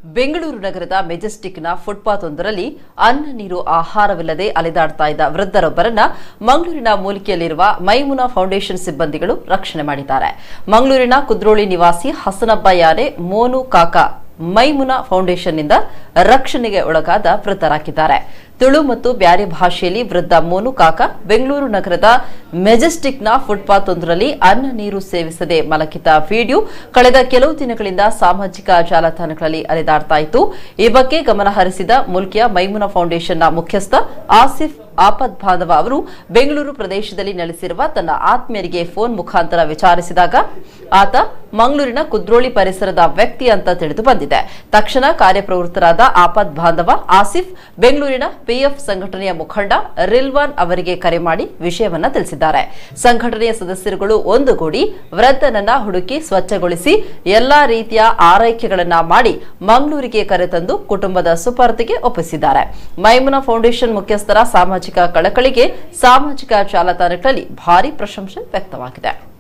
ಬೆಂಗಳೂರು ನಗರದ ಮೆಜೆಸ್ಟಿಕ್ನ ಫುಟ್ಪಾತ್ ಒಂದರಲ್ಲಿ ಅನ್ನ ನೀರು ಆಹಾರವಿಲ್ಲದೆ ಅಲೆದಾಡ್ತಾ ಇದ್ದ ವೃದ್ಧರೊಬ್ಬರನ್ನ ಮಂಗಳೂರಿನ ಮೂಲಿಕೆಯಲ್ಲಿರುವ ಮೈಮುನಾ ಫೌಂಡೇಶನ್ ಸಿಬ್ಬಂದಿಗಳು ರಕ್ಷಣೆ ಮಾಡಿದ್ದಾರೆ. ಮಂಗಳೂರಿನ ಕುದ್ರೋಳಿ ನಿವಾಸಿ ಹಸನಬ ಯಾನೆ ಮೋನು ಕಾಕಾ ಮೈಮುನಾ ಫೌಂಡೇಶನ್ನಿಂದ ರಕ್ಷಣೆಗೆ ಒಳಗಾದ ವೃದ್ಧರಾಗಿದ್ದಾರೆ. ತುಳು ಮತ್ತು ಬ್ಯಾರಿ ಭಾಷೆಯಲ್ಲಿ ವೃದ್ಧ ಮೋನು ಕಾಕಾ ಬೆಂಗಳೂರು ನಗರದ ಮೆಜೆಸ್ಟಿಕ್ನ ಫುಟ್ಪಾತ್ ಒಂದರಲ್ಲಿ ಅನ್ನ ನೀರು ಸೇವಿಸದೆ ಮಲಗಿದ್ದ ವಿಡಿಯೋ ಕಳೆದ ಕೆಲವು ದಿನಗಳಿಂದ ಸಾಮಾಜಿಕ ಜಾಲತಾಣಗಳಲ್ಲಿ ಅಲೆದಾಡ್ತಾ ಇತ್ತು. ಈ ಬಗ್ಗೆ ಗಮನ ಹರಿಸಿದ ಮುಲ್ಕಿಯ ಮೈಮುನಾ ಫೌಂಡೇಶನ್ನ ಮುಖ್ಯಸ್ಥ ಆಸಿಫ್ ಆಪದ್ ಬಾಂಧವ ಅವರು ಬೆಂಗಳೂರು ಪ್ರದೇಶದಲ್ಲಿ ನೆಲೆಸಿರುವ ತನ್ನ ಆತ್ಮೀಯರಿಗೆ ಫೋನ್ ಮುಖಾಂತರ ವಿಚಾರಿಸಿದಾಗ ಆತ ಮಂಗಳೂರಿನ ಕುದ್ರೋಳಿ ಪರಿಸರದ ವ್ಯಕ್ತಿ ಅಂತ ತಿಳಿದು ಬಂದಿದೆ. ತಕ್ಷಣ ಕಾರ್ಯಪ್ರವೃತ್ತರಾದ ಆಪದ್ ಬಾಂಧವ ಆಸಿಫ್ ಬೆಂಗಳೂರಿನ ಪಿಎಫ್ ಸಂಘಟನೆಯ ಮುಖಂಡ ರಿಲ್ವಾನ್ ಅವರಿಗೆ ಕರೆ ಮಾಡಿ ವಿಷಯವನ್ನ ತಿಳಿಸಿದ್ದಾರೆ. ಸಂಘಟನೆಯ ಸದಸ್ಯರುಗಳು ಒಂದುಗೂಡಿ ವೃದ್ಧನನ್ನ ಹುಡುಕಿ ಸ್ವಚ್ಛಗೊಳಿಸಿ ಎಲ್ಲಾ ರೀತಿಯ ಆರೈಕೆಗಳನ್ನ ಮಾಡಿ ಮಂಗಳೂರಿಗೆ ಕರೆತಂದು ಕುಟುಂಬದ ಸುಪರ್ದಿಗೆ ಒಪ್ಪಿಸಿದ್ದಾರೆ. ಮೈಮುನಾ ಫೌಂಡೇಶನ್ ಮುಖ್ಯಸ್ಥರ ಸಾಮಾಜಿಕ ಕಳಕಳಿಗೆ ಸಾಮಾಜಿಕ ಜಾಲತಾಣಗಳಲ್ಲಿ ಭಾರಿ ಪ್ರಶಂಸೆ ವ್ಯಕ್ತವಾಗಿದೆ.